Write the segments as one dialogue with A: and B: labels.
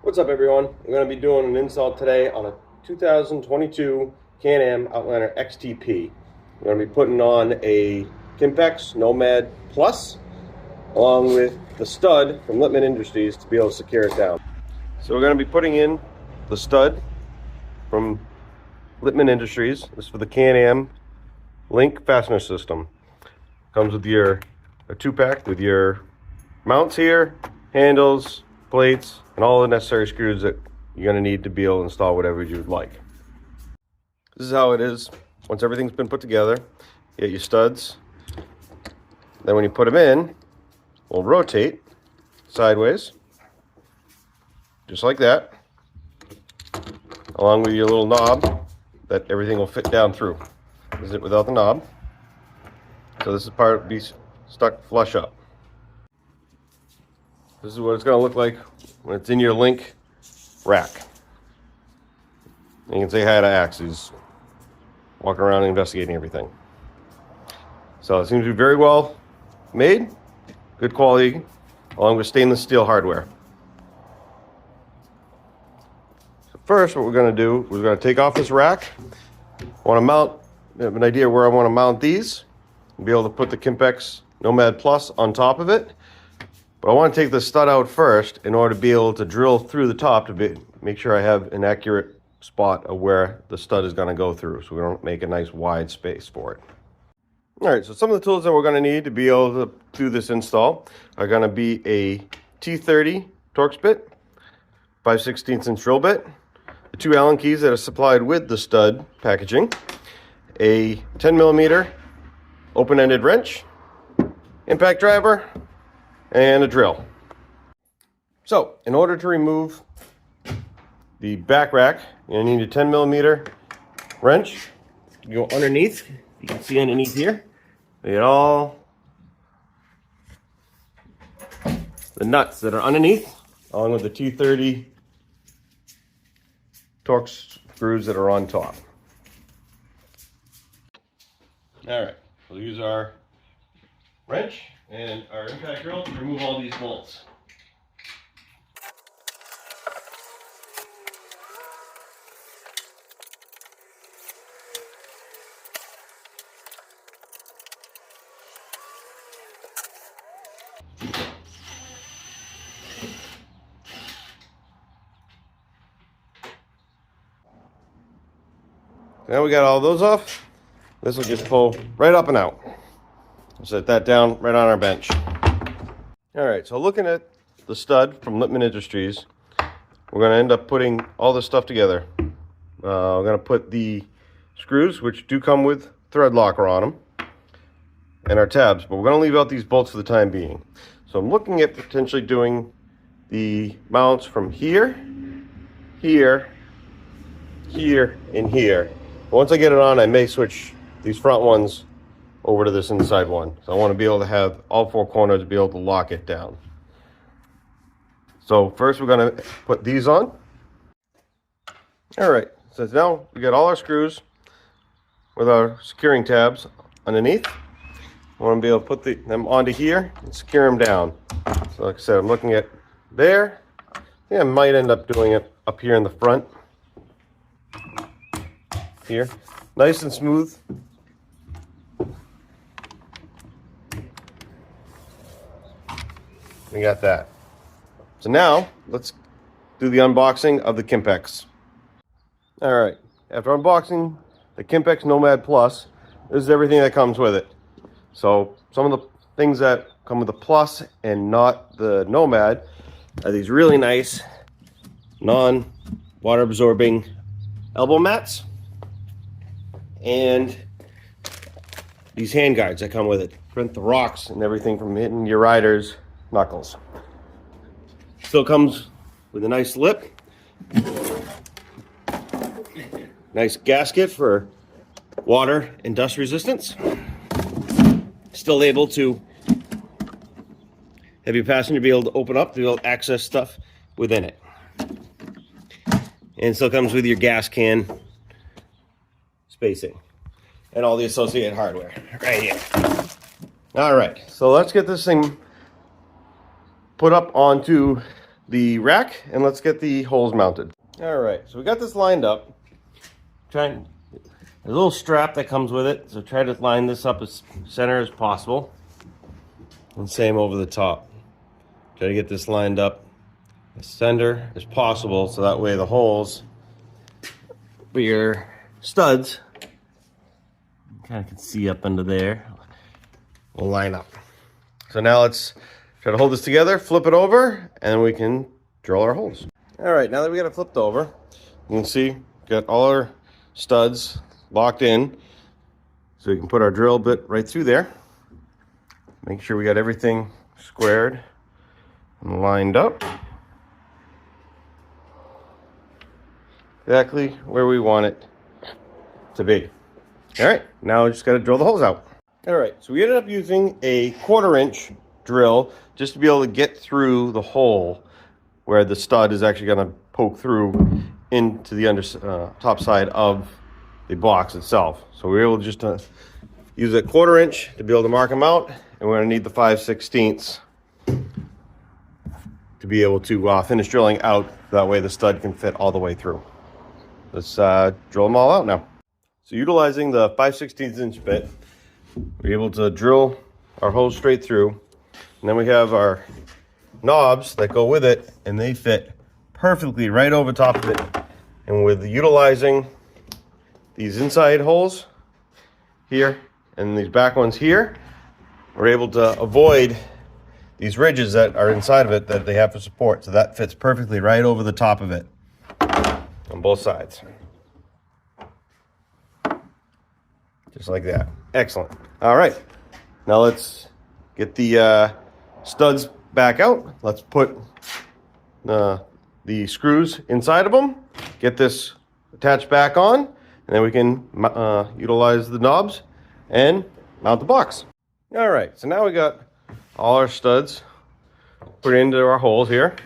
A: What's up, everyone? I'm going to be doing an install today on a 2022 Can-Am Outlander XTP. I'm going to be putting on a Kimpex Nomad Plus along with the stud from Littman Industries to be able to secure it down. So we're going to be putting in the stud from Littman Industries. This is for the Can-Am Link fastener system. Comes with your a 2-pack with your mounts here, handles, plates, and all the necessary screws that you're going to need to be able to install whatever you'd like. This is how it is once everything's been put together. You get your studs. Then when you put them in, we'll rotate sideways, just like that, along with your little knob that everything will fit down through. This is it without the knob. So this is part will be stuck flush up. This is what it's going to look like when it's in your Link rack. And you can say hi to Axe, who's walking around investigating everything. So it seems to be very well made, good quality, along with stainless steel hardware. So first, what we're going to do is we're going to take off this rack. I want to mount, I have an idea where I want to mount these, and be able to put the Kimpex Nomad Plus on top of it. But I want to take the stud out first in order to be able to drill through the top to make sure I have an accurate spot of where the stud is going to go through, so we don't make a nice wide space for it. All right, so some of the tools that we're going to need to be able to do this install are going to be a T30 Torx bit, 5/16 inch drill bit, the 2 Allen keys that are supplied with the stud packaging, a 10mm open-ended wrench, impact driver, and a drill. So, in order to remove the back rack, you're going to need a 10mm wrench. You go underneath. You can see underneath here. You get all the nuts that are underneath, along with the T30 Torx screws that are on top. Alright, we'll use our wrench and our impact drill to remove all these bolts. Now we got all those off. This will just pull right up and out. We'll set that down right on our bench. All right, so looking at the stud from Littman Industries, we're going to end up putting all this stuff together. We're going to put the screws, which do come with thread locker on them, and our tabs, but we're going to leave out these bolts for the time being. So I'm looking at potentially doing the mounts from here, here, here, and here. But once I get it on, I may switch these front ones over to this inside one. So I want to be able to have all 4 corners to be able to lock it down. So first we're going to put these on. All right, so now we got all our screws with our securing tabs underneath. I want to be able to put them onto here and secure them down. So like I said, I'm looking at there. I think I might end up doing it up here in the front. Here, nice and smooth. We got that. So now let's do the unboxing of the Kimpex. All right, after unboxing the Kimpex Nomad Plus, this is everything that comes with it. So some of the things that come with the Plus and not the Nomad are these really nice non-water absorbing elbow mats and these hand guards that come with it. Prevent the rocks and everything from hitting your rider's knuckles. Still comes with a nice lip, nice gasket for water and dust resistance. Still able to have your passenger be able to open up to be able to access stuff within it. And still comes with your gas can spacing and all the associated hardware right here. All right, so let's get this thing put up onto the rack and let's get the holes mounted. All right, so we got this lined up. There's a little strap that comes with it, so try to line this up as center as possible. And same over the top. Try to get this lined up as center as possible, so that way the holes for your studs, kind of can see up under there, will line up. So now let's try to hold this together, flip it over, and we can drill our holes. All right, now that we got it flipped over, you can see got all our studs locked in, so we can put our drill bit right through there. Make sure we got everything squared and lined up exactly where we want it to be. All right, now we just got to drill the holes out. All right, so we ended up using a 1/4-inch drill just to be able to get through the hole where the stud is actually going to poke through into the top side of the box itself. So we were able just to use a 1/4-inch to be able to mark them out, and we're going to need the 5/16 to be able to finish drilling out. That way the stud can fit all the way through. Let's drill them all out now. So utilizing the 5/16 inch bit, we're able to drill our holes straight through. And then we have our knobs that go with it, and they fit perfectly right over top of it. And with utilizing these inside holes here and these back ones here, we're able to avoid these ridges that are inside of it that they have for support. So that fits perfectly right over the top of it on both sides. Just like that. Excellent. All right. Now let's get the studs back out. Let's put the screws inside of them. Get this attached back on, and then we can utilize the knobs and mount the box. All right. So now we got all our studs put into our holes here.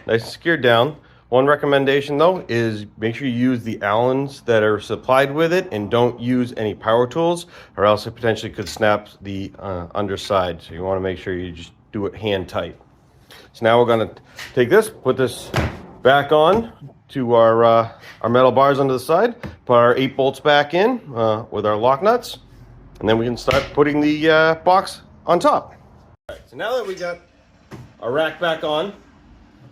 A: Nice and secured down. One recommendation though is make sure you use the Allens that are supplied with it and don't use any power tools, or else it potentially could snap the underside. So you want to make sure you just do it hand tight. So now we're going to take this, put this back on to our metal bars under the side, put our 8 bolts back in with our lock nuts, and then we can start putting the box on top. All right, so now that we got our rack back on,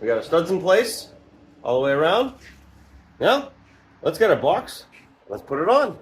A: we got our studs in place all the way around. Now, let's get our box. Let's put it on.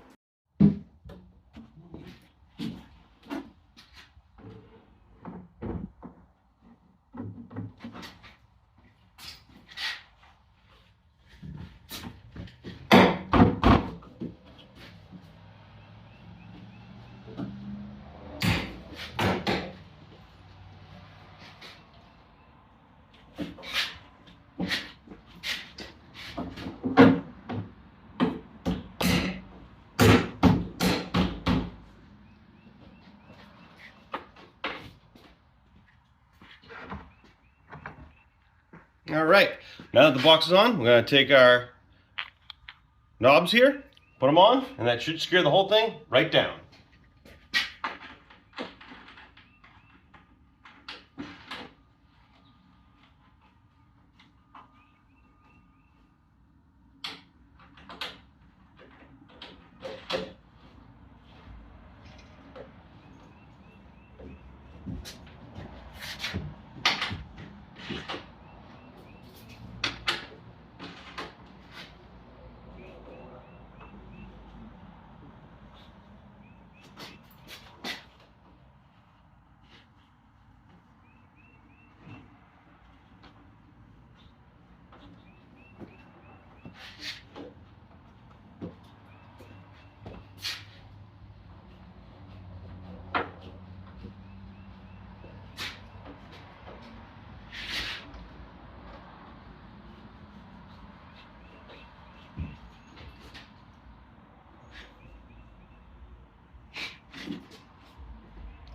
A: All right, now that the box is on, we're going to take our knobs here, put them on, and that should secure the whole thing right down.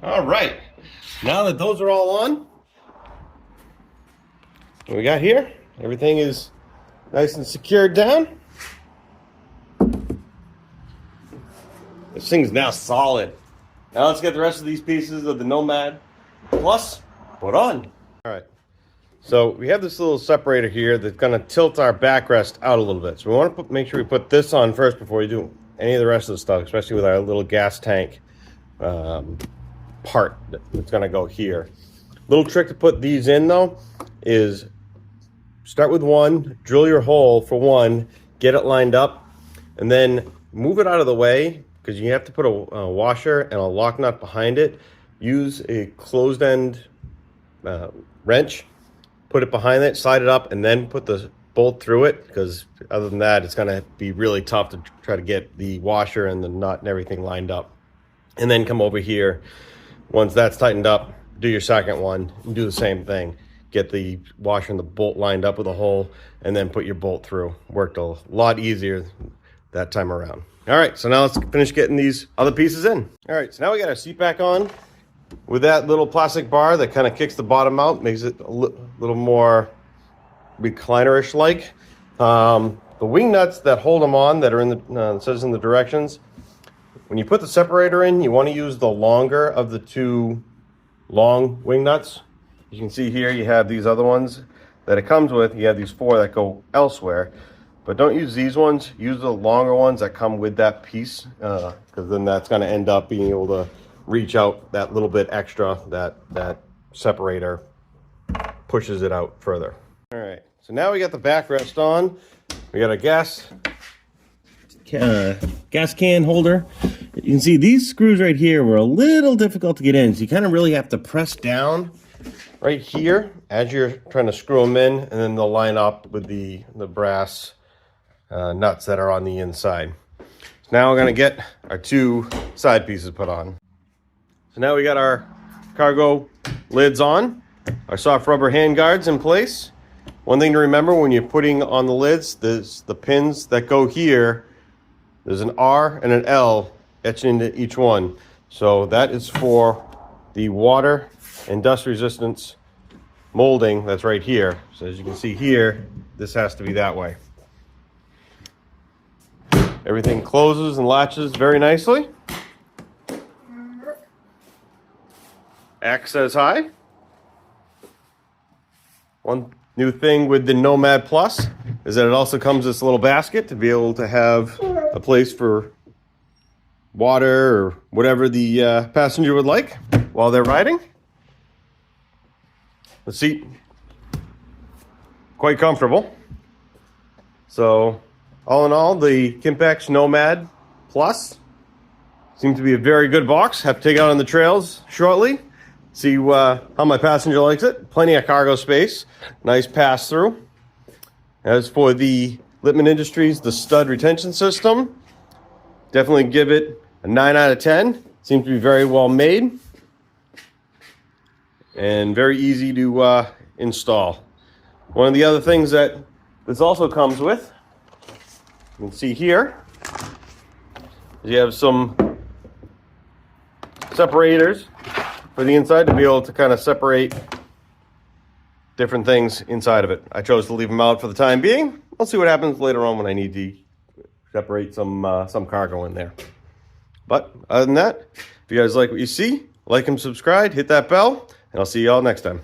A: All right, now that those are all on, what we got here, everything is nice and secured down. This thing's now solid. Now let's get the rest of these pieces of the Nomad Plus put on. All right, So we have this little separator here that's going to tilt our backrest out a little bit. So we want to make sure we put this on first before we do any of the rest of the stuff, especially with our little gas tank part that's going to go here. Little trick to put these in though is start with one, drill your hole for one, get it lined up, and then move it out of the way because you have to put a washer and a lock nut behind it. Use a closed end wrench, put it behind it, slide it up, and then put the bolt through it, because other than that, it's going to be really tough to try to get the washer and the nut and everything lined up. And then come over here. Once that's tightened up, do your second one and do the same thing. Get the washer and the bolt lined up with a hole, and then put your bolt through. Worked a lot easier that time around. All right, so now let's finish getting these other pieces in. All right, so now we got our seat back on with that little plastic bar that kind of kicks the bottom out, makes it a little more recliner-ish like. The wing nuts that hold them on, that are in the it says in the directions, when you put the separator in, you want to use the longer of the two long wing nuts. You can see here you have these other ones that it comes with. You have these 4 that go elsewhere, but don't use these ones. Use the longer ones that come with that piece, because then that's going to end up being able to reach out that little bit extra. That separator pushes it out further. All right, so now we got the backrest on. We got a gas can holder. You can see these screws right here were a little difficult to get in, so you kind of really have to press down right here as you're trying to screw them in, and then they'll line up with the brass nuts that are on the inside. So now we're going to get our 2 side pieces put on. So now we got our cargo lids on, our soft rubber hand guards in place. One thing to remember when you're putting on the lids, there's the pins that go here. There's an R and an L etched into each one. So that is for the water and dust resistance molding that's right here. So as you can see here, this has to be that way. Everything closes and latches very nicely. X says hi. One new thing with the Nomad Plus is that it also comes with this little basket to be able to have a place for water or whatever the passenger would like while they're riding. The seat, quite comfortable. So all in all, the Kimpex Nomad Plus seems to be a very good box. Have to take it out on the trails shortly. See how my passenger likes it. Plenty of cargo space. Nice pass through. As for the Litt Industries, the stud retention system, definitely give it a 9 out of 10. Seems to be very well made and very easy to install. One of the other things that this also comes with, you can see here, is you have some separators for the inside to be able to kind of separate different things inside of it. I chose to leave them out for the time being. We'll see what happens later on when I need to separate some cargo in there. But other than that, if you guys like what you see, like and subscribe, hit that bell, and I'll see you all next time.